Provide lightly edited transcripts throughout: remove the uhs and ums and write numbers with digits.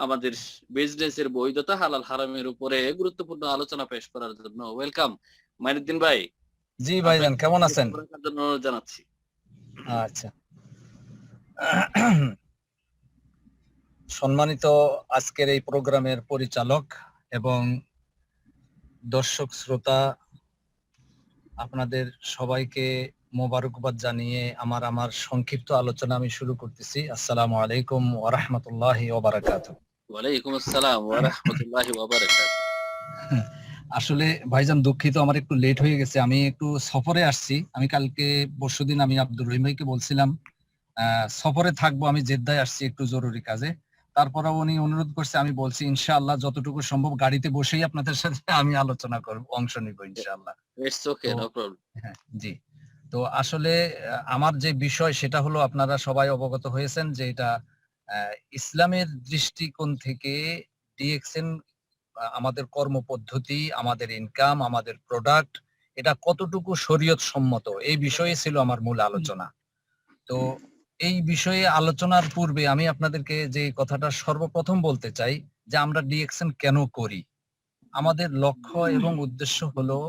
আমাদের বিজনেসের বৈধতা হালাল হারামের উপরে গুরুত্বপূর্ণ আলোচনা পেশ করার জন্য ওয়েলকাম মাইনুদ্দিন ভাই। জি ভাইজান, আপনাকে কেমন আছেন? জন্য অনুরোধ জানাচ্ছি। আচ্ছা। সম্মানিত আজকের এই প্রোগ্রামের পরিচালক এবং দর্শক শ্রোতা, আপনাদের সবাইকে মোবারকবাদ জানিয়ে আমার সংক্ষিপ্ত আলোচনা আমি শুরু করতেছি। আসসালামু আলাইকুম ওয়া রাহমাতুল্লাহি ওয়া বারাকাতুহু। ওয়ালাইকুম আসসালাম ওয়া রাহমাতুল্লাহি ওয়া বারাকাতুহু। আসলে ভাইজান দুঃখিত, আমার একটু লেট হয়ে গেছে। আমি একটু সফরে আসছি। আমি কালকে পরশুদিন আমি আব্দুর রহিম ভাইকে বলছিলাম সফরে থাকবো, আমি জেদ্দায় আসছি একটু জরুরি কাজে। তারপরে উনি অনুরোধ করছে, আমি বলছি ইনশাআল্লাহ যতটুকু সম্ভব গাড়িতে বসেই আপনাদের সাথে আমি আলোচনা করব, অংশ নিব ইনশাআল্লাহ। ইটস ওকে, তো নো প্রবলেম। হ্যাঁ, জি। তো আসলে আমার যে বিষয় সেটা হলো, আপনারা সবাই অবগত হয়েছেন যে এটা ইসলামের দৃষ্টিকোণ থেকে ডিএক্সএন আমাদের কর্মপদ্ধতি, আমাদের ইনকাম, আমাদের প্রোডাক্ট, এটা কতটুকু শরীয়ত সম্মত, এই বিষয়ে ছিল আমার মূল আলোচনা। তো এই বিষয়ে আলোচনার পূর্বে আমি আপনাদেরকে যে কথাটা সর্বপ্রথম বলতে চাই যে আমরা ডিএক্সএন কেন করি। আমাদের লক্ষ্য এবং উদ্দেশ্য হলো,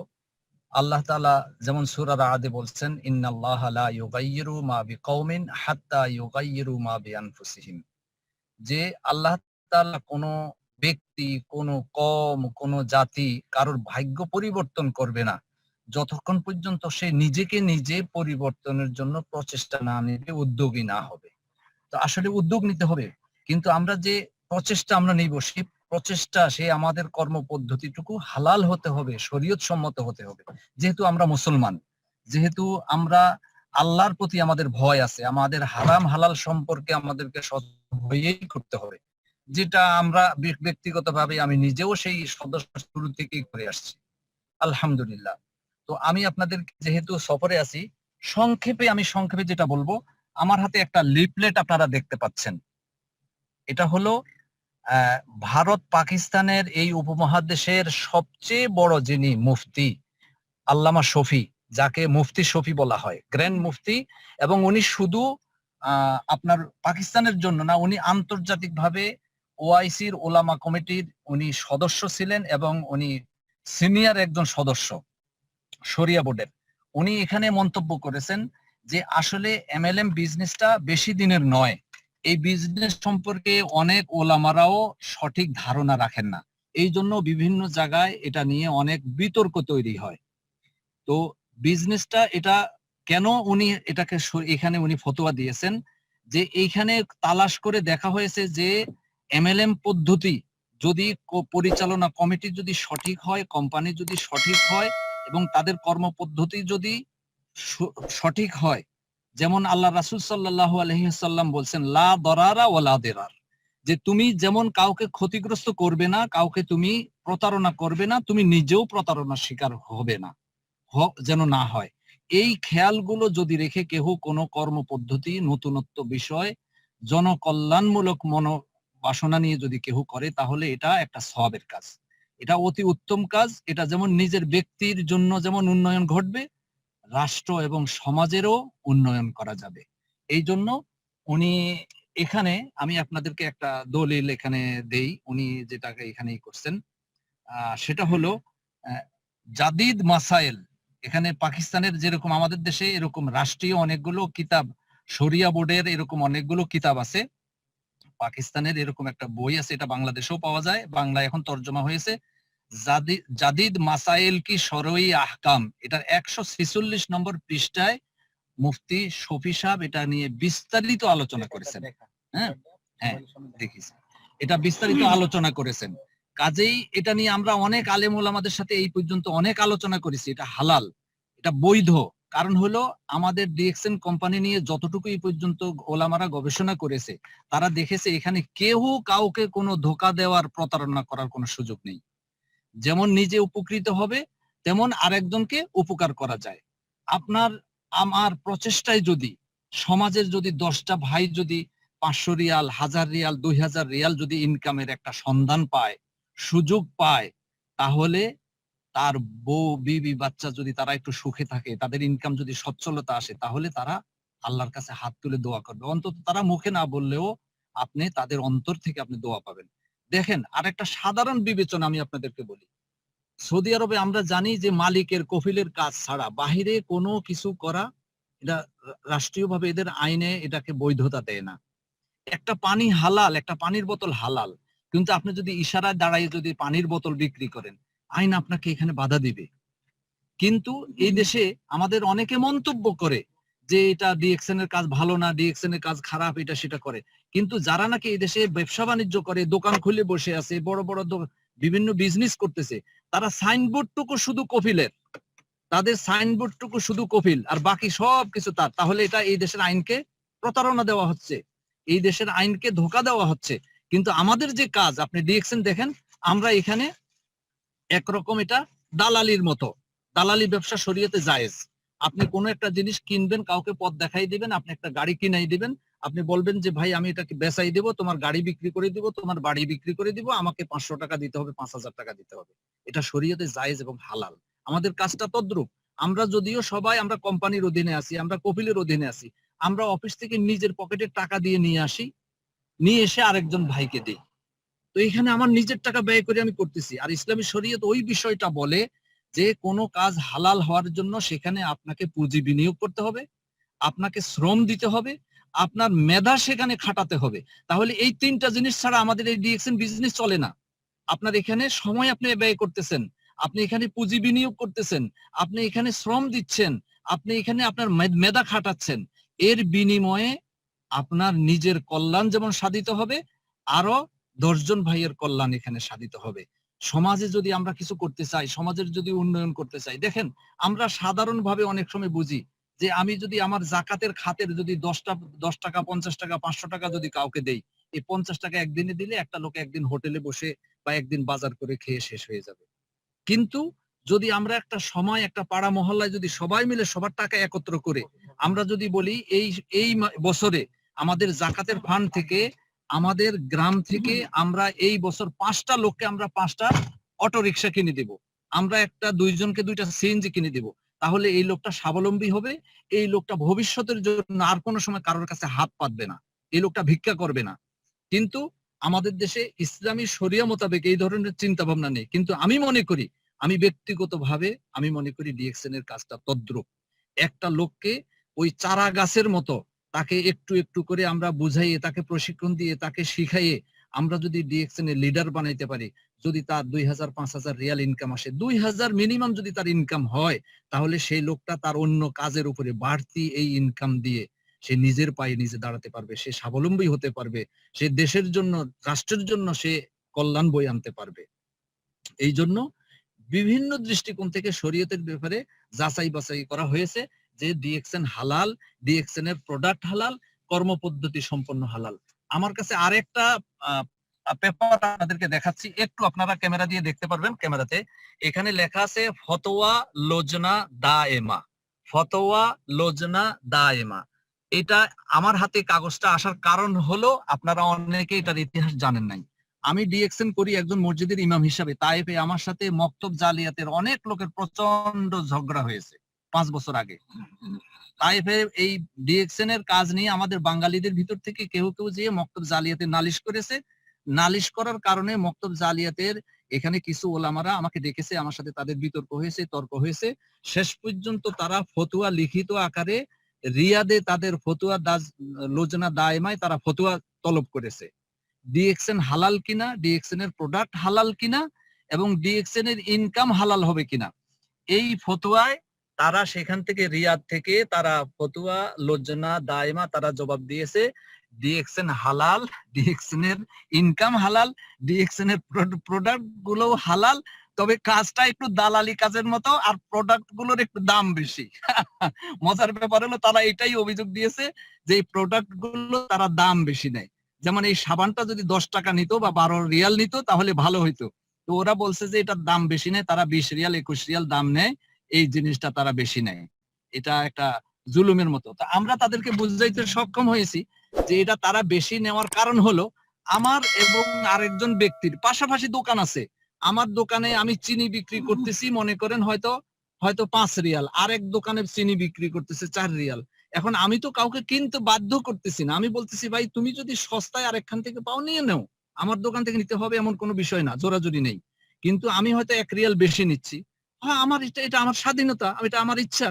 আল্লাহ তাআলা যেমন সূরা রা'দে বলছেন, ইন্নাল্লাহা লা ইউগাইয়িরু মা বিকাউমিন হাত্তা ইউগাইয়িরু মা বিআনফুসিহিম, যে আল্লাহ তাআলা কোনো ব্যক্তি, কোনো কওম, কোনো জাতি কারোর ভাগ্য পরিবর্তন করবে না যতক্ষণ পর্যন্ত সে নিজেকে নিজে পরিবর্তনের জন্য প্রচেষ্টা না নেবে, উদ্যোগী না হবে। তো আসলে উদ্যোগ নিতে হবে, কিন্তু আমরা যে প্রচেষ্টা আমরা নিব, সেই প্রচেষ্টা সে আমাদের কর্ম পদ্ধতিটুকু হালাল হতে হবে, শরীয়ত সম্মত হতে হবে। যেহেতু আমরা মুসলমান, যেহেতু আমরা আল্লাহর প্রতি আমাদের ভয় আছে, আমাদের হারাম হালাল সম্পর্কে আমাদেরকে সচেতন হয়েই করতে হবে, যেটা আমরা ব্যক্তিগতভাবে আমি নিজেও সেই সদস্য শুরু থেকেই করে আসছি আলহামদুলিল্লাহ। তো আমি আপনাদের যেহেতু সফরে আছি, সংক্ষেপে যেটা বলবো, আমার হাতে একটা লিফলেট আপনারা দেখতে পাচ্ছেন। এটা হলো আহ, ভারত পাকিস্তানের এই উপমহাদেশের সবচেয়ে বড় যিনি মুফতি, আল্লামা শফি, যাকে মুফতি শফি বলা হয়, গ্র্যান্ড মুফতি। এবং উনি শুধু আপনার পাকিস্তানের জন্য না, উনি আন্তর্জাতিকভাবে ওআইসির ওলামা কমিটির উনি সদস্য ছিলেন এবং উনি সিনিয়র একজন সদস্য শরিয়া বোর্ডের। উনি এখানে মন্তব্য করেছেন যে আসলে এমএলএম বিজনেসটা বেশি দিনের নয়। এই বিজনেস সম্পর্কে অনেক ওলামারাও সঠিক ধারণা রাখেন না, এই জন্য বিভিন্ন জায়গায় এটা নিয়ে অনেক বিতর্ক তৈরি হয়। তো বিজনেসটা এটা কেন উনি এটাকে এখানে উনি ফতোয়া দিয়েছেন যে এইখানে তালাশ করে দেখা হয়েছে যে এমএলএম পদ্ধতি যদি পরিচালনা কমিটি যদি সঠিক হয়, কোম্পানি যদি সঠিক হয় এবং তাদের কর্মপদ্ধতি যদি সঠিক হয়, যেমন আল্লাহ রাসূল সাল্লাল্লাহু আলাইহি ওয়াসাল্লাম বলছেন, লা দরারা ওয়ালা দিরার, যে তুমি যেমন কাউকে ক্ষতিগ্রস্ত করবে না, কাউকে তুমি প্রতারণা করবে না, তুমি নিজেও প্রতারণার শিকার হবে না, যেন না হয়। এই খেয়ালগুলো যদি রেখে কেহ কোনো কর্মপদ্ধতি, নতুনত্ব বিষয়, জনকল্যাণমূলক মনোবাসনা নিয়ে যদি কেহ করে, তাহলে এটা একটা সওয়াবের কাজ, এটা অতি উত্তম কাজ। এটা যেমন নিজের ব্যক্তির জন্য যেমন উন্নয়ন ঘটবে, রাষ্ট্র এবং সমাজেরও উন্নয়ন করা যাবে। এই জন্য উনি এখানে, আমি আপনাদেরকে একটা দলিল এখানে দেই, উনি যেটাকে এখানেই করছেন, সেটা হলো জাদিদ মাসাইল। এখানে পাকিস্তানের যেরকম আমাদের দেশে এরকম রাষ্ট্রীয় অনেকগুলো কিতাব, শরিয়া বোর্ডের এরকম অনেকগুলো কিতাব আছে, পাকিস্তানের এরকম একটা বই আছে, এটা বাংলাদেশেও পাওয়া যায়, বাংলা এখন তর্জমা হয়েছে, জাদিদ মাসাইল কি শরঈ আহকাম। এটার 146 নম্বর পৃষ্ঠায় মুফতি শফি সাহেব এটা নিয়ে বিস্তারিত আলোচনা করেছেন। হ্যাঁ হ্যাঁ, দেখিস, এটা বিস্তারিত আলোচনা করেছেন। কাজেই এটা নিয়ে আমরা অনেক আলেম ওলামাদের সাথে এই পর্যন্ত অনেক আলোচনা করেছি, এটা হালাল, এটা বৈধ। কারণ হলো আমাদের ডিএক্সএন কোম্পানি নিয়ে যতটুকু এই পর্যন্ত ওলামারা গবেষণা করেছে, তারা দেখেছে এখানে কেউ কাউকে কোনো ধোঁকা দেওয়ার, প্রতারণা করার কোনো সুযোগ নেই। যেমন নিজে উপকৃত হবে, তেমন আরেকজনকে উপকার করা যায়। আপনার আমার প্রচেষ্টায় যদি সমাজের যদি 10টা ভাই যদি 500 রিয়াল, 1000 রিয়াল, 2000 রিয়াল যদি ইনকামের একটা সন্ধান পায়, সুযোগ পায়, তাহলে তার বউ বিবি বাচ্চা যদি তারা একটু সুখে থাকে, তাদের ইনকাম যদি সচ্ছলতা আসে, তাহলে তারা আল্লাহর কাছে হাত তুলে দোয়া করবে। অন্তত তারা মুখে না বললেও আপনি তাদের অন্তর থেকে আপনি দোয়া পাবেন। দেখেন আরেকটা সাধারণ বিবেচনা আমি আপনাদেরকে বলি, সৌদি আরবে আমরা জানি যে মালিকের কফিলের কাজ ছাড়া বাহিরে কোনো কিছু করা, এটা রাষ্ট্রীয়ভাবে এদের আইনে এটাকে বৈধতা দেয় না। একটা পানি হালাল, একটা পানির বোতল হালাল, কিন্তু আপনি যদি ইশারায় দাঁড়ায় যদি পানির বোতল বিক্রি করেন, আইন আপনাকে এখানে বাধা দিবে। কিন্তু এই দেশে আমাদের অনেকে মন্তব্য করে যে এটা ডিএক্সএন এর কাজ ভালো না, ডিএক্সএন এর কাজ খারাপ, এটা সেটা করে। কিন্তু যারা নাকি এই দেশে ব্যবসা বাণিজ্য করে, দোকান খুলে বসে আছে, বড় বড় বিভিন্ন বিজনেস করতেছে, তারা সাইনবোর্ডটুকু শুধু কফিলের, তাদের সাইনবোর্ডটুকু শুধু কফিল, আর বাকি সব কিছু তার। তাহলে এটা এই দেশের আইনকে প্রতারণা দেওয়া হচ্ছে, এই দেশের আইনকে ধোকা দেওয়া হচ্ছে। কিন্তু আমাদের যে কাজ, আপনি ডিএক্সএন দেখেন, আমরা এখানে একরকম এটা দালালির মতো, দালালি ব্যবসা শরীয়তে জায়েজ। আপনি কোনো একটা জিনিস কিনবেন, কাউকে পথ দেখাই দিবেন, আপনি একটা গাড়ি কিনাই দিবেন, আপনি বলবেন যে ভাই আমি এটাকে বেচাই দেবো, তোমার গাড়ি বিক্রি করে দিব, তোমার বাড়ি বিক্রি করে দিব, আমাকে 500 টাকা দিতে হবে, 5000 টাকা দিতে হবে। এটা শরীয়তে জায়েজ এবং হালাল। আমাদের কাজটা তদ্রূপ। আমরা যদিও সবাই আমরা কোম্পানির অধীনে আছি, আমরা কপিলের অধীনে আছি, আমরা অফিস থেকে নিজের পকেটে টাকা দিয়ে নিয়ে আসি, নিয়ে এসে আরেকজন ভাইকে দিই। তো এখানে আমার নিজের টাকা ব্যয় করে আমি করতেছি। আর ইসলামী শরীয়ত ওই বিষয়টা বলে যে কোনো কাজ হালাল হওয়ার জন্য সেখানে আপনাকে পুঁজি বিনিয়োগ করতে হবে, আপনাকে শ্রম দিতে হবে, আপনার মেধা সেখানে খাটাতে হবে। তাহলে এই তিনটা জিনিস ছাড়া আমাদের এই ডিএক্সএন বিজনেস চলে না। আপনার এখানে সময় আপনি ব্যয় করতেছেন, আপনি এখানে পুঁজি বিনিয়োগ করতেছেন, আপনি এখানে শ্রম দিচ্ছেন, আপনি এখানে আপনার মেধা খাটাচ্ছেন। এর বিনিময়ে আপনার নিজের কল্যাণ যেমন সাধিত হবে, আরো 10 জন ভাইয়ের কল্যাণ এখানে সাধিত হবে। সমাজে যদি আমরা কিছু করতে চাই, সমাজের যদি উন্নয়ন করতে চাই, দেখেন আমরা সাধারণভাবে অনেক সময় বুঝি যে আমি যদি আমার জাকাতের খাতের যদি 10 টাকা, 50 টাকা, 500 টাকা যদি কাউকে দেই, এই 50 টাকা একদিনে দিলে একটা লোক একদিন হোটেলে বসে বা একদিন বাজার করে খেয়ে শেষ হয়ে যাবে। কিন্তু যদি আমরা একটা সময় একটা পাড়া মহল্লায় যদি সবাই মিলে সবার টাকা একত্র করে আমরা যদি বলি এই এই বছরে আমাদের জাকাতের ফান্ড থেকে, আমাদের গ্রাম থেকে আমরা এই বছর 5টা লোককে আমরা 5টা অটো রিক্সা কিনে দেব, আমরা একটা 2জনকে 2টা সিএনজি কিনে দেব, তাহলে এই লোকটা স্বাবলম্বী হবে। এই লোকটা ভবিষ্যতের জন্য আর কোনো সময় কারোর কাছে হাত পাতবে না, এই লোকটা ভিক্ষা করবে না। কিন্তু আমাদের দেশে ইসলামী শরিয়া মোতাবেক এই ধরনের চিন্তা ভাবনা নেই। কিন্তু আমি মনে করি, আমি ব্যক্তিগতভাবে আমি মনে করি ডিএক্সএন এর কাজটা তদ্রূপ। একটা লোককে ওই চারা গাছের মতো তাকে একটু একটু করে আমরা বুঝাইয়ে, তাকে প্রশিক্ষণ দিয়ে, তাকে শিখাইয়ে আমরা যদি ডিএক্সএন এর লিডার বানাইতে পারি, যদি তার 2000-5000 রিয়াল ইনকাম আসে, 2000 মিনিমাম যদি তার ইনকাম হয়, তাহলে সেই লোকটা তার অন্য কাজের উপরে বাড়তি এই ইনকাম দিয়ে সে নিজের পায়ে নিজে দাঁড়াতে পারবে, সে স্বাবলম্বী হতে পারবে, সে দেশের জন্য, রাষ্ট্রের জন্য সে কল্যাণ বয়ে আনতে পারবে। এই জন্য বিভিন্ন দৃষ্টিকোণ থেকে শরীয়তের ব্যাপারে যাচাই বাছাই করা হয়েছে যে ডিএক্সএন হালাল, ডিএক্সএন এর প্রোডাক্ট হালাল, কর্মপদ্ধতি সম্পন্ন হালাল। আমার কাছে আরেকটা পেপার আপনাদেরকে দেখাচ্ছি, একটু আপনারা ক্যামেরা দিয়ে দেখতে পারবেন। ক্যামেরাতে এখানে লেখা আছে ফতোয়া লোজনা দায়েমা, ফতোয়া লোজনা দায়েমা। এটা আমার হাতে কাগজটা আসার কারণ হলো আপনারা অনেকে এটার ইতিহাস জানেন নাই। আমি ডিএক্সএন করি একজন মসজিদের ইমাম হিসাবে। তাইফে আমার সাথে মক্তব জালিয়াতের অনেক লোকের প্রচন্ড ঝগড়া হয়েছে 5 বছর আগে। তাইফে এই ডিএক্সএন এর কাজ নিয়ে আমাদের বাঙালিদের ভিতর থেকে কেউ কেউ যেয়ে মক্তব জালিয়াতের নালিশ করেছে। নালিশ করার কারণে মক্তব জালিয়াতের এখানে কিছু ওলামারা আমাকে ডেকেছে, আমার সাথে তাদের বিতর্ক হয়েছে, তর্ক হয়েছে। শেষ পর্যন্ত তারা ফতুয়া লিখিত আকারে রিয়াদে তাদের ফতুয়া লোজনা দায়মায় তারা ফতুয়া তলব করেছে। ডিএক্সএন হালাল কিনা, ডিএক্সএন এর প্রোডাক্ট হালাল কিনা, এবং ডিএক্সএন এর ইনকাম হালাল হবে কিনা, এই ফতুয়ায় তারা সেখান থেকে রিয়াদ থেকে তারা ফতুয়া লোজনা দায়মা তারা জবাব দিয়েছে ডিএক্সএন হালাল, ডিএক্সএন এর ইনকাম হালাল, ডিএক্সএন এর প্রোডাক্ট গুলো হালাল, তবে কাজটা একটু দালালি কাজের মতো, আর প্রোডাক্ট গুলোর একটু দাম বেশি। মজার ব্যাপার হলো তারা এটাই অভিযোগ দিয়েছে যে এই প্রোডাক্ট গুলো তারা দাম বেশি নেয়। যেমন এই সাবানটা যদি 10 টাকা নিত বা 12 রিয়াল নিত তাহলে ভালো হইতো। তো ওরা বলছে যে এটার দাম বেশি নেয়, তারা 20 রিয়াল 21 রিয়াল দাম নেয়, এই জিনিসটা তারা বেশি নেয়। এটা একটা জুলুমের মতো। তো আমরা তাদেরকে বুঝাইতে সক্ষম হয়েছি যে এটা তারা বেশি নেওয়ার কারণ হলো আমার এবং আরেকজন ব্যক্তির পাশাপাশি দোকান আছে। আমার দোকানে আমি চিনি বিক্রি করতেছি মনে করেন হয়তো 5 রিয়াল, আরেক দোকানে চিনি বিক্রি করতেছে 4 রিয়াল। এখন আমি তো কাউকে কিনতে বাধ্য করতেছি না, আমি বলতেছি ভাই তুমি যদি সস্তায় আরেকখান থেকে পাও নিয়ে নাও, আমার দোকান থেকে নিতে হবে এমন কোনো বিষয় না, জোরাজুরি নেই। কিন্তু আমি হয়তো 1 রিয়াল বেশি নিচ্ছি, হ্যাঁ আমার এটা আমার স্বাধীনতা, এটা আমার ইচ্ছা।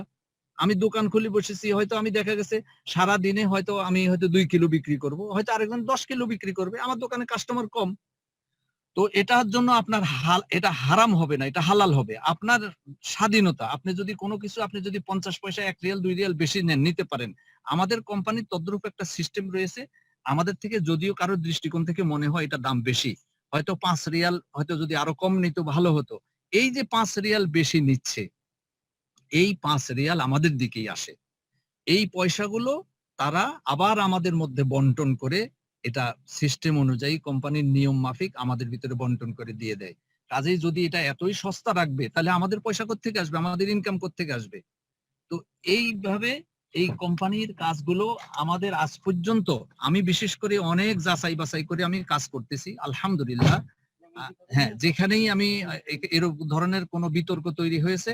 আমি দোকান খুলে বসেছি, হয়তো আমি দেখা গেছে সারা দিনে হয়তো আমি হয়তো 2 কিলো বিক্রি করব, হয়তো আরেকজন 10 কিলো বিক্রি করবে, আমার দোকানে কাস্টমার কম। তো এটার জন্য আপনার এটা হারাম হবে না, এটা হালাল হবে। আপনার স্বাধীনতা, আপনি যদি কোনো কিছু আপনি যদি 50 পয়সা 1 রিয়াল 2 রিয়াল বেশি নেন, নিতে পারেন। আমাদের কোম্পানির তদ্রূপ একটা সিস্টেম রয়েছে। আমাদের থেকে যদিও কারোর দৃষ্টিকোণ থেকে মনে হয় এটা দাম বেশি, হয়তো 5 রিয়াল হয়তো যদি আরো কম নিত ভালো হতো। এই যে 5 রিয়াল বেশি নিচ্ছে, এই 5 রিয়াল আমাদের দিকেই আসে। এই পয়সাগুলো তারা আবার আমাদের মধ্যে বন্টন করে, এটা সিস্টেম অনুযায়ী কোম্পানির নিয়ম মাফিক আমাদের ভিতরে বন্টন করে দিয়ে দেয়। কাজেই যদি এটা এতই সস্তা রাখবে, তাহলে আমাদের পয়সা কোত্থেকে আসবে, আমাদের ইনকাম কোত্থেকে আসবে? তো এইভাবে এই কোম্পানির কাজগুলো আমাদের আজ পর্যন্ত, আমি বিশেষ করে অনেক যাচাই বাছাই করে আমি কাজ করতেছি আলহামদুলিল্লাহ। হ্যাঁ, যেখানেই আমি এরকম ধরনের কোনো বিতর্ক তৈরি হয়েছে,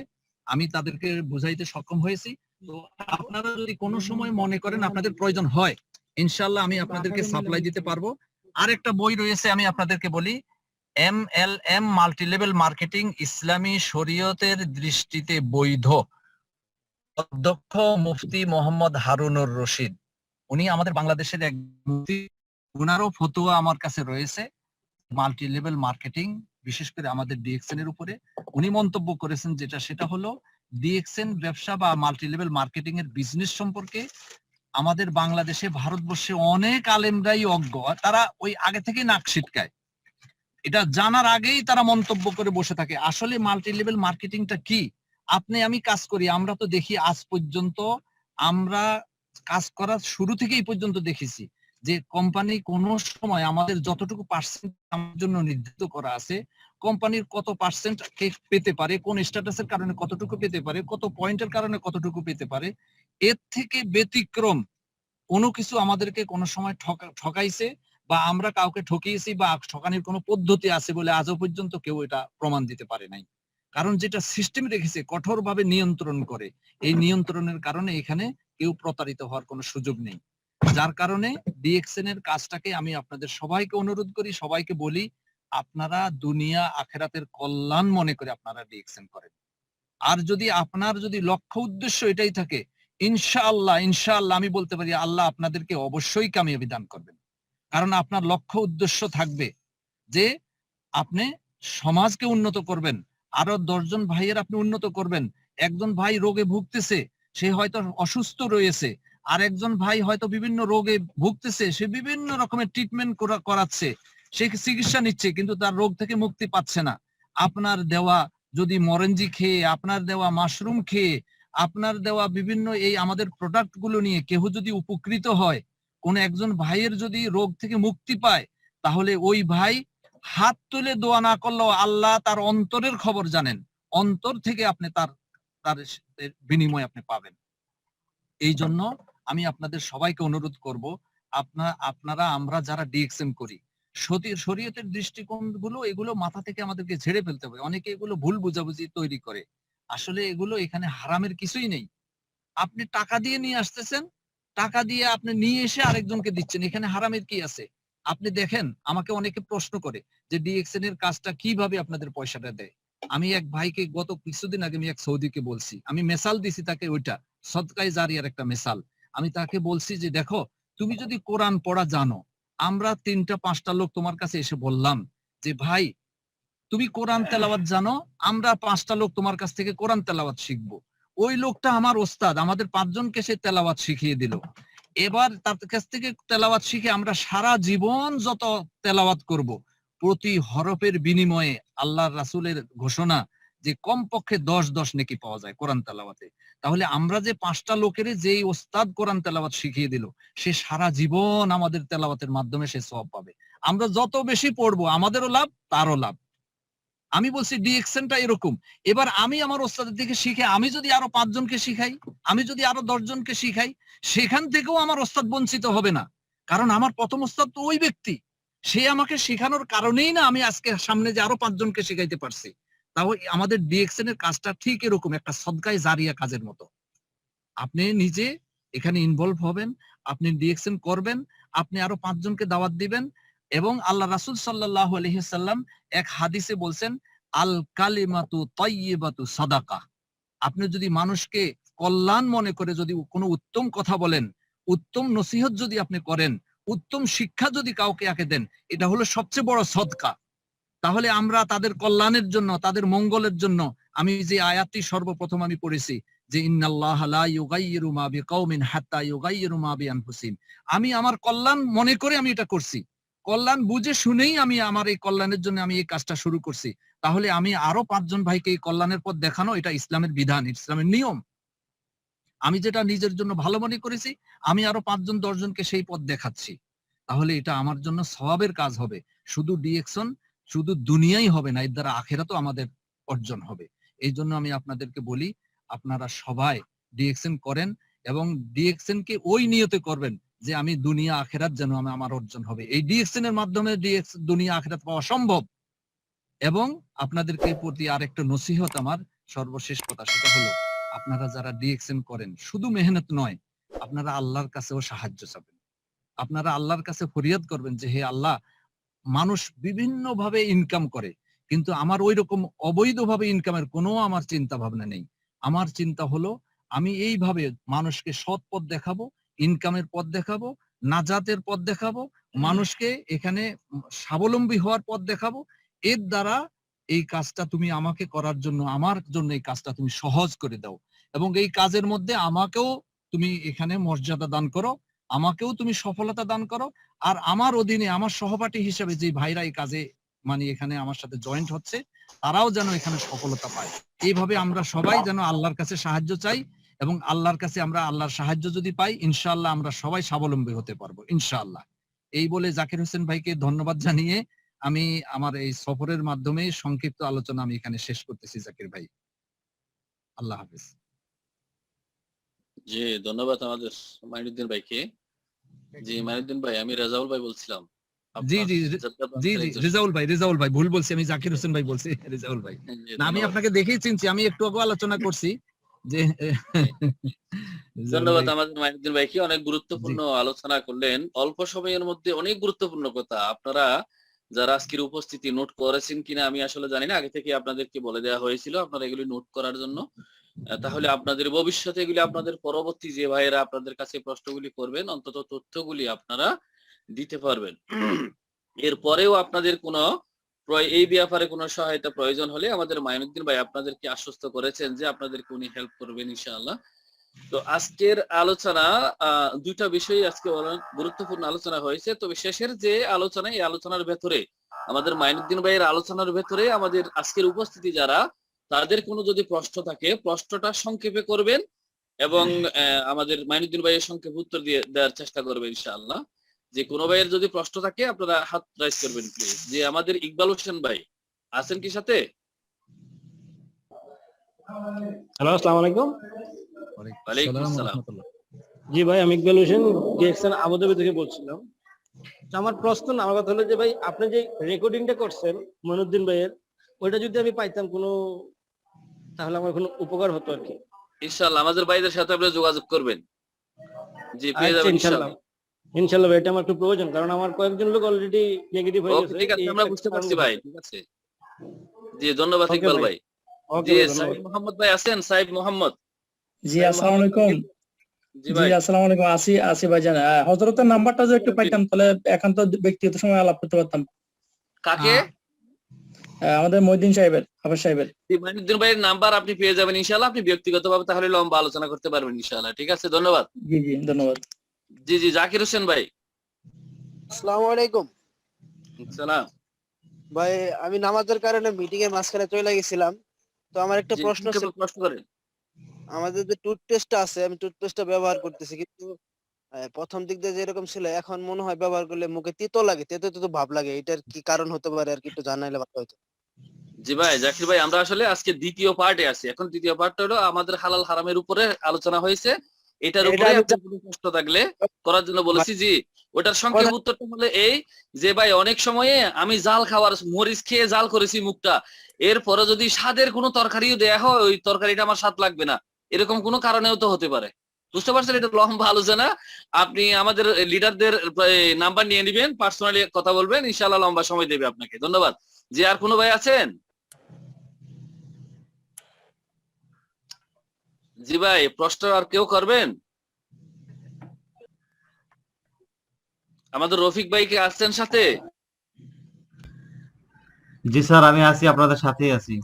আমি তাদেরকে বুঝাইতে সক্ষম হয়েছি। তো আপনারা যদি কোনো সময় মনে করেন আপনাদের প্রয়োজন হয়, ইনশাআল্লাহ আমি আপনাদেরকে সাপ্লাই দিতে পারবো। আরেকটা বই রয়েছে, আমি আপনাদেরকে বলি, MLM মাল্টিলেভেল মার্কেটিং, ইসলামী শরীয়তের দৃষ্টিতে বৈধ, অধ্যক্ষ মুফতি মোহাম্মদ হারুনুর রশিদ। উনি আমাদের বাংলাদেশের এক মুফতি, উনারও ফতোয়া আমার কাছে রয়েছে মাল্টি লেভেল মার্কেটিং, বিশেষ করে আমাদের ডিএক্সএন এর উপরে। উনি মন্তব্য করেছেন সেটা হলো ডিএক্সএন ব্যবসা বা মাল্টি লেভেল মার্কেটিং এর বিজনেস সম্পর্কে আমাদের বাংলাদেশে, ভারতবর্ষে অনেক আলেমরাই অজ্ঞ, তারা ওই আগে থেকে নাক ছিটকায়, এটা জানার আগেই তারা মন্তব্য করে বসে থাকে। আসলে মাল্টি লেভেল মার্কেটিংটা কি? আমি কাজ করি, আমরা তো দেখি আজ পর্যন্ত, আমরা কাজ করার শুরু থেকে এই পর্যন্ত দেখেছি যে কোম্পানি কোন সময় আমাদের যতটুকু পার্সেন্ট আমার জন্য নির্ধারিত করা আছে, কোম্পানির কত পার্সেন্ট কে পেতে পারে, কোন স্ট্যাটাসের কারণে কতটুকু পেতে পারে, কত পয়েন্টের কারণে কতটুকু পেতে পারে, এর থেকে ব্যতিক্রম কোনো কিছু আমাদেরকে কোনো সময় ঠকাইছে বা আমরা কাউকে ঠকিয়েছি বা ঠকানোর কোনো পদ্ধতি আছে বলে আজও পর্যন্ত কেউ এটা প্রমাণ দিতে পারে নাই। কারণ যেটা সিস্টেম রেখেছে কঠোরভাবে নিয়ন্ত্রণ করে, এই নিয়ন্ত্রণের কারণে এখানে কেউ প্রতারিত হওয়ার কোনো সুযোগ নেই। যার কারণে ডিএক্সএন এর কাজটাকে আমি আপনাদের সবাইকে অনুরোধ করি, সবাইকে বলি, আপনারা দুনিয়া আখেরাতের কল্যাণ মনে করে আপনারা ডিএক্সএন করেন। আর যদি আপনার যদি লক্ষ্য উদ্দেশ্য এটাই থাকে, ইনশাআল্লাহ ইনশাআল্লাহ আমি বলতে পারি আল্লাহ আপনাদেরকে অবশ্যই কামিয়াবি দান করবেন। কারণ আপনার লক্ষ্য উদ্দেশ্য থাকবে যে আপনি সমাজকে উন্নত করবেন, আরো 10 জন ভাইয়ের আপনি উন্নত করবেন। একজন ভাই রোগে ভুগতেছে, সে হয়তো অসুস্থ রয়েছে, আর একজন ভাই হয়তো বিভিন্ন রোগে ভুগতেছে, সে বিভিন্ন রকমের ট্রিটমেন্ট করাচ্ছে, সে চিকিৎসা নিচ্ছে, কিন্তু তার রোগ থেকে মুক্তি পাচ্ছে না। আপনার দেওয়া যদি মরেঞ্জি খেয়ে, আপনার দেওয়া মাশরুম খেয়ে, আপনার দেওয়া বিভিন্ন এই আমাদের প্রোডাক্ট গুলো নিয়ে কেউ যদি উপকৃত হয়, কোন একজন ভাইয়ের যদি রোগ থেকে মুক্তি পায়, তাহলে ওই ভাই হাত তুলে দোয়া না করলেও আল্লাহ তার অন্তরের খবর জানেন, অন্তর থেকে আপনি তার তার বিনিময় আপনি পাবেন। এই জন্য আমি আপনাদের সবাইকে অনুরোধ করব, আপনারা আমরা যারা ডিএক্সএন করি, শরীয়তের দৃষ্টিকোণ গুলো এগুলো মাথা থেকে আমাদেরকে ঝেড়ে ফেলতে হবে। অনেকে এগুলো ভুল বুঝাবুঝি তৈরি করে, আসলে এগুলো এখানে হারামের কিছুই নেই। আপনি টাকা দিয়ে নিয়ে আসতেছেন, টাকা দিয়ে আপনি নিয়ে এসে আরেকজনকে দিচ্ছেন, এখানে হারামের কি আছে? আপনি দেখেন, আমাকে অনেকে প্রশ্ন করে যে ডিএক্সএন এর কাজটা কিভাবে আপনাদের পয়সাটা দেয়। আমি এক ভাইকে গত কিছুদিন আগে আমি এক সৌদিকে বলছি, আমি মেসাল দিছি তাকে, ওইটা সদকায়ে জারিয়ার একটা মেসাল। আমি তাকে বলছি যে দেখো, তুমি যদি কোরআন পড়া জানো, আমরা 3টা 5টা লোক তোমার কাছে এসে বললাম যে ভাই তুমি কোরআন তেলাওয়াত জানো, আমরা 5টা লোক তোমার কাছ থেকে কোরআন তেলাওয়াত শিখবো। ওই লোকটা আমার ওস্তাদ, আমাদের 5 জনকে সে তেলাওয়াত শিখিয়ে দিল। এবার তার কাছ থেকে তেলাওয়াত শিখে আমরা সারা জীবন যত তেলাওয়াত করব, প্রতি হরফের বিনিময়ে আল্লাহর রাসূলের ঘোষণা যে কমপক্ষে 10 নেকি পাওয়া যায় কোরআন তেলাওয়াতে। তাহলে আমরা যে 5টা লোকের যেই ওস্তাদ কোরআন তেলাওয়াত শিখিয়ে দিল, সে সারা জীবন আমাদের তেলাওয়াতের মাধ্যমে সে সওয়াব পাবে। আমরা যত বেশি পড়বো আমাদেরও লাভ, তারও লাভ। আমি বলছি ডিএক্সএনটা এরকম। এবার আমি আমার ওস্তাদের থেকে শিখে আমি যদি আরো 5 জনকে শিখাই, আমি যদি আরো 10 জনকে শিখাই, সেখান থেকেও আমার ওস্তাদ বঞ্চিত হবে না। কারণ আমার প্রথম ওস্তাদ তো ওই ব্যক্তি, সে আমাকে শেখানোর কারণেই না আমি আজকে সামনে যে আরো 5 জনকে শিখাইতে পারছি। তাও আমাদের ডিএক্সএন এর কাজটা ঠিক এরকম একটা সদকায়ে জারিয়া কাজের মতো। আপনি নিজে এখানে ইনভলভ হবেন, আপনি ডিএক্সএন করবেন, আপনি আরো 5 জনকে দাওয়াত দিবেন, এবং আল্লাহ রাসূল সাল্লাল্লাহু আলাইহি ওয়াসাল্লাম এক হাদিসে বলছেন, আল কালিমাতু তাইয়্যিবাতু সাদাকা। আপনি যদি মানুষকে কল্যাণ মনে করে যদি কোনো উত্তম কথা বলেন, উত্তম নসিহত যদি আপনি করেন, উত্তম শিক্ষা যদি কাউকে দেন, এটা হলো সবচেয়ে বড় সদকা। তাহলে আমরা তাদের কল্যাণের জন্য, তাদের মঙ্গলের জন্য, আমি যে আয়াতটি সর্বপ্রথম আমি পড়েছি যে ইন্নাল্লাহা লা ইউগাইয়িরু মা বিকাউমিন হাত্তা ইউগাইয়িরু মা বিআনফুসিহিম, আমি আমার কল্যাণ মনে করে আমি এটা করছি, কল্যাণ বুঝে শুনেই আমি আমার এই কল্যাণের জন্য আমি এই কাজটা শুরু করছি। তাহলে আমি আরো 5 জন ভাইকে এই কল্যাণের পথ দেখানো, এটা ইসলামের বিধান, ইসলামের নিয়ম। আমি যেটা নিজের জন্য ভালো মনে করেছি, আমি আরো 5 জন 10 জনকে সেই পথ দেখাচ্ছি। তাহলে এটা আমার জন্য সওয়াবের কাজ হবে। শুধু ডিএকশন, শুধু দুনিয়াই হবে না, এর দ্বারা আখিরাতও আমাদের অর্জন হবে। এই জন্য আমি আপনাদেরকে বলি, আপনারা সবাই ডিএকশন করেন এবং ডিএকশন কে ওই নিয়তে করবেন যে আমি দুনিয়া আখিরাত যেন আমার অর্জন হবে। এই ডিএকশন এর মাধ্যমে দুনিয়া আখিরাত পাওয়া সম্ভব। এবং আপনাদেরকে প্রতি আরেকটা নসিহত আমার, সর্বশেষ কথা, সেটা হলো আপনারা যারা ডিএকশন করেন, শুধু মেহনত নয়, আপনারা আল্লাহর কাছেও সাহায্য চাবেন। আপনারা আল্লাহর কাছে ফরিয়াদ করবেন যে হে আল্লাহ, মানুষ বিভিন্ন ভাবে ইনকাম করে, কিন্তু আমার ওই রকম অবৈধভাবে ইনকামের কোনো আমার চিন্তা ভাবনা নেই। আমার চিন্তা হলো আমি এইভাবে মানুষকে সৎ পথ দেখাবো, ইনকামের পথ দেখাবো, নাজাতের পথ দেখাবো, মানুষকে এখানে স্বাবলম্বী হওয়ার পথ দেখাবো। এর দ্বারা এই কাজটা তুমি আমাকে করার জন্য, আমার জন্য এই কাজটা তুমি সহজ করে দাও, এবং এই কাজের মধ্যে আমাকেও তুমি এখানে মর্যাদা দান করো, আমাকেও তুমি সফলতা দান করো। আর আমার অধীনে আমার সহপাঠী হিসেবে যে ভাইরা এই কাজে মানে এখানে আমার সাথে জয়েন্ট হচ্ছে, তারাও যেন এখানে সফলতা পায়। এইভাবে আমরা সবাই যেন আল্লাহর কাছে সাহায্য চাই, এবং আল্লাহর কাছে আমরা আল্লাহর সাহায্য যদি পাই, ইনশাআল্লাহ আমরা সবাই স্বাবলম্বী হতে পারবো ইনশাআল্লাহ। এই বলে জাকির হোসেন ভাইকে ধন্যবাদ জানিয়ে আমি আমার এই সফরের মাধ্যমে সংক্ষিপ্ত আলোচনা আমি এখানে শেষ করতেছি। জাকির ভাই, আল্লাহ হাফেজ। জি, ধন্যবাদ আমাদের মাইনুদ্দিন ভাইকে। জি মাইনুদ্দিন ভাই, আমি রেজাউল ভাই বলছিলাম। জি আপনার জি যাত্রা জি ব্রাঞ্চের জি একজন রেজাউল ভাই ভুল বলছি, আমি জাকির হোসেন ভাই বলছি, রেজাউল ভাই। জি, না, আমি ধন্যবাদ। আপনাকে দেখেই চিনছি, আমি একটু আগে আলোচনা করছি যে জি, রেজাউল ধন্যবাদ ভাই। আমাদের মাইনুদ্দিন ভাইকে, অনেক জি গুরুত্বপূর্ণ আলোচনা করলেন অল্প সময়ের মধ্যে, অনেক গুরুত্বপূর্ণ কথা। আপনারা যারা আজকের উপস্থিতি নোট করেছেন কিনা আমি আসলে জানি না, আগে থেকে আপনাদেরকে বলে দেওয়া হয়েছিল আপনারা এগুলি নোট করার জন্য। তাহলে আপনাদের ভবিষ্যতে এগুলি, আপনাদের পরবর্তী যে ভাইয়েরা আপনাদের কাছে প্রশ্নগুলি করবেন, অন্তত তথ্যগুলি আপনারা দিতে পারবেন। এরপরেও আপনাদের কোনো এই ব্যাপারে কোনো সহায়তা প্রয়োজন হলে আমাদের মাইনুদ্দিন ভাই আপনাদেরকে আশ্বস্ত করেছেন যে আপনাদেরকে উনি হেল্প করবেন ইনশাআল্লাহ। তো আজকের আলোচনা দুইটা বিষয় আজকে অনেক গুরুত্বপূর্ণ আলোচনা হয়েছে। তবে শেষের যে আলোচনা, এই আলোচনার ভেতরে আমাদের মাইনুদ্দিন ভাইয়ের আলোচনার ভেতরে আমাদের আজকের উপস্থিতি যারা, তাদের কোনো যদি প্রশ্ন থাকে, প্রশ্নটা সংক্ষেপে করবেন এবং আমাদের মাইনুদ্দিন ভাইয়ের সংক্ষেপে উত্তর দেওয়ার চেষ্টা করবেন ইনশাআল্লাহ। যে কোনো ভাইয়ের যদি প্রশ্ন থাকে আপনারা হাত রাইজ করবেন প্লিজ। যে আমাদের ইকবাল হোসেন ভাই আছেন কি সাথে? হ্যালো, আসসালামু আলাইকুম। ওয়ালাইকুম আসসালাম। জি ভাই, আমি ইকবাল হোসেন ডিএক্সএন আবুধাবি থেকে বলছিলাম। তো আমার প্রশ্ন না, আমার কথা হলো যে ভাই, আপনি যে রেকর্ডিংটা করছেন মইনুদ্দিন ভাইয়ের, ওইটা যদি আমি পাইতাম কোনো, তাহলে আমার কোনো উপকার হতো আর কি। ইনশাআল্লাহ আমাদের ভাইদের সাথে আপনারা যোগাযোগ করবেন। জি, পেয়ে আচ্ছা, যাবেন ইনশাল্লাহ ইনশাআল্লাহ। ইনশাল্লাহ ভাই, এটা আমার একটু প্রয়োজন, কারণ আমার কয়েকজন লোক অলরেডি নেগেটিভ হয়ে ওকে, গেছে। ঠিক আছে, এই আমরা একটা বুঝতে পারছি কারণবশত। ভাই, ঠিক আছে। জি, ধন্যবাদ ওকে ইকবাল ভাই, ভাই। ওকে জি, ভাই, সাইদ ধন্যবাদ। মোহাম্মদ ভাই আছেন? সাইদ মোহাম্মদ। জি, সাইদ আসসালামু মোহাম্মদ আলাইকুম। জি জি, ভাই। আসসালামু আলাইকুম। আসি আসি ভাইজান, হযরতের নাম্বারটা যদি একটু পাইতাম তাহলে একান্ত ব্যক্তিগত সময় আলাপ করতে পারতাম। কাকে? আমাদের মইদিন সাহেবের, হাফেজ সাহেবের। জি, মাইনুদ্দিন ভাইয়ের নাম্বার আপনি পেয়ে যাবেন ইনশাআল্লাহ। আপনি ব্যক্তিগতভাবে তাহলে লম্বা আলোচনা করতে পারবেন ইনশাআল্লাহ। ঠিক আছে, ধন্যবাদ। জি জি, ধন্যবাদ। জি জি, জাকির হোসেন ভাই। আসসালামু আলাইকুম সালাম। ভাই, আমি নামাজের কারণে মিটিং এর মাঝখানে চলে গেছিলাম। তো আমার একটা জি, প্রশ্ন ছিল। প্রশ্ন করেন। আমাদের যে টুথপেস্টটা আছে, আমি টুথপেস্টটা ব্যবহার করতেছি, কিন্তু প্রথম দিক দিয়ে যেরকম ছিল, এখন মনে হয় ব্যবহার করলে মুখে তিতো লাগে, তেতো তেতো ভাব লাগে। এটার কি কারণ হতে পারে আর কি একটু জানাইলে ভালো হতো। জি ভাই, জাকির ভাই, আমরা আসলে আজকে দ্বিতীয় পার্টে আছি। এখন দ্বিতীয় পার্টটা হলো আমাদের হালাল হারামের উপরে আলোচনা হয়েছে। এটার এটা উপরে আমি আপনার কোনো প্রশ্ন থাকলে করার জন্য বলেছি। জি, ওটার সংক্ষেপ কথা- উত্তরটা হলো এই যে ভাই, অনেক সময়ে আমি জাল খাওয়ার, মরিচ খেয়ে জাল করেছি মুখটা, এরপরে যদি স্বাদের কোনো তরকারিও দেয়া হয়, ওই তরকারিটা আমার স্বাদ লাগবে না, এরকম কোনো কারণেও তো হতে পারে। বুঝতে পারছেন? এটা লম্বা আলোচনা। আপনি আমাদের লিডারদের নাম্বার নিয়ে নিবেন, পার্সোনালি কথা বলবেন, ইনশাআল্লাহ লম্বা সময় দেবে আপনাকে। ধন্যবাদ। জি, আর কোনো ভাই আছেন? জি ভাই, প্রশ্ন আর কেউ করবেন? আমাদের রফিক ভাই কি আসছেন সাথে? জি স্যার, আমি আছি, আপনাদের সাথেই আছি।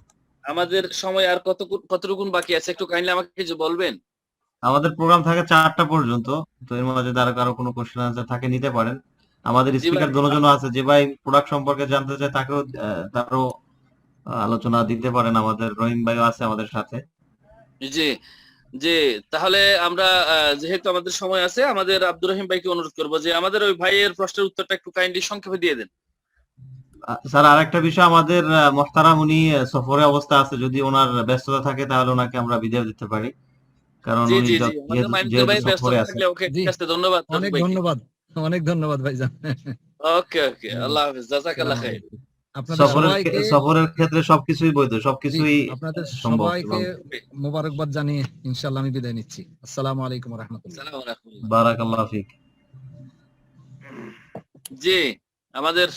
আমাদের সময় আর কতটুকুন বাকি আছে একটু কাইন্ডলি আমাকে কিছু বলবেন? আমাদের প্রোগ্রাম থাকে 4টা পর্যন্ত। তো এর মধ্যে যদি কারো কোনো কোশ্চেন আনসার থাকে নিতে পারেন। আমাদের জি ভাই, স্পিকার দুজন আছে, যে ভাই প্রোডাক্ট সম্পর্কে জানতে চায় তাকেও তারও আলোচনা দিতে পারেন। আমাদের রহিম ভাইও আছে আমাদের সাথে। জি জি, তাহলে আমরা যেহেতু আমাদের সময় আছে, আমাদের আব্দুর রহিম ভাইকে অনুরোধ করবো যে আমাদের ওই ভাইয়ের প্রশ্নের উত্তরটা একটু কাইন্ডলি সংক্ষেপে দিয়ে দেন। স্যার, আরেকটা বিষয়, আমাদের মোহতারাম উনি সফরে অবস্থা আছে, যদি ওনার ব্যস্ততা থাকে তাহলে ওনাকে আমরা বিদায় দিতে পারি, কারণ জি উনি জি জি, আমাদের মাইনুদ্দিন যেহেতু ভাই ব্যস্ত সফরে আছে। থাকলে ওকে, জি, ঠিক আছে, ধন্যবাদ রফিক অনেক ভাইকে। ধন্যবাদ, অনেক ধন্যবাদ ভাইজান। ওকে ওকে, আল্লাহ হাফেজ, জাযাকাল্লাহ আসসালামু খাইর। আলাইকুম। আপনাদের সবাইকে সফরের ক্ষেত্রে সবকিছুই বৈধ, জি, সবকিছুই আপনাদের সম্ভব। সবাইকে এবং মোবারকবাদ জানিয়ে ইনশাআল্লাহ আমি বিদায় নিচ্ছি। আসসালামু আলাইকুম ওয়া রাহমাতুল্লাহ। আসসালামু আলাইকুম। বারাকাল্লাহ ফিক। জি, আমাদের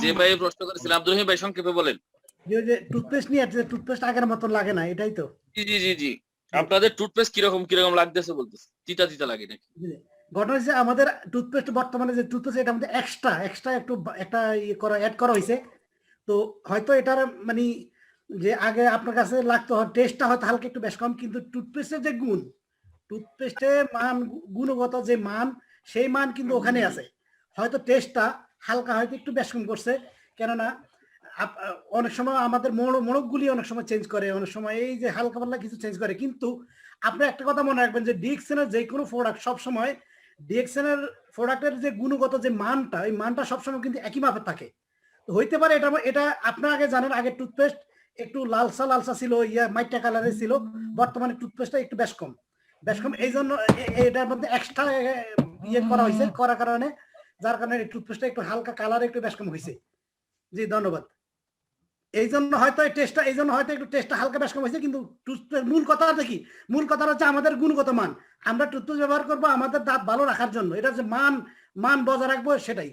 যে ভাই প্রশ্ন করেছিলেন আব্দুর রহিম ভাই সংক্ষেপে বলেন। যে টুথপেস্ট নিয়ে আসছে, টুথপেস্ট আগের মতন লাগে না, এটাই তো। জি জি জি জি, আপনাদের টুথপেস্ট কিরকম কিরকম লাগতেছে বলতেছে, তিতা তিতা লাগে নাকি? ঘটনা হচ্ছে আমাদের টুথপেস্ট বর্তমানে যে টুথপেস্ট এটার মধ্যে এক্সট্রা একটু একটা ইয়ে করা অ্যাড করা হয়েছে। তো হয়তো এটার মানে যে আগে আপনার কাছে লাগতো টেস্টটা হয়তো হালকা একটু বেশ কম, কিন্তু টুথপেস্টের যে গুণ, টুথপেস্টের মান, গুণগত যে মান, সেই মান কিন্তু ওখানে আছে। হয়তো টেস্টটা হালকা হয়তো একটু বেশ কম করছে, কেননা অনেক সময় আমাদের মোড়কগুলি অনেক সময় চেঞ্জ করে, অনেক সময় এই যে হালকা পাতলা কিছু চেঞ্জ করে। কিন্তু আপনি একটা কথা মনে রাখবেন যে ডিএক্সএনের যে কোনো প্রোডাক্ট সবসময়, ডিএক্সএনের প্রোডাক্টের যে গুণগত যে মানটা, এই মানটা সবসময় কিন্তু একই মাপে থাকে। তো হইতে পারে এটা এটা আপনার আগে জানেন, আগে টুথপেস্ট একটু লালসা লালসা ছিল, মাইটা কালারের ছিল, বর্তমানে টুথপেস্টটা একটু বেশ কম। এই জন্য এটার মধ্যে এক্সট্রা ইয়ে করা হয়েছে, করার কারণে, যার কারণে টুথপেস্টটা একটু হালকা কালার একটু বেশ কম হয়েছে। জি, ধন্যবাদ। এই জন্য হয়তো একটু টেস্টটা হালকা বেশ কম হয়েছে, কিন্তু মূল কথা দেখি, মূল কথা হচ্ছে আমাদের গুণগত মান। আমরা টুথপেস্ট ব্যবহার করবো আমাদের দাঁত ভালো রাখার জন্য, এটা যে মান বজায় রাখবো সেটাই।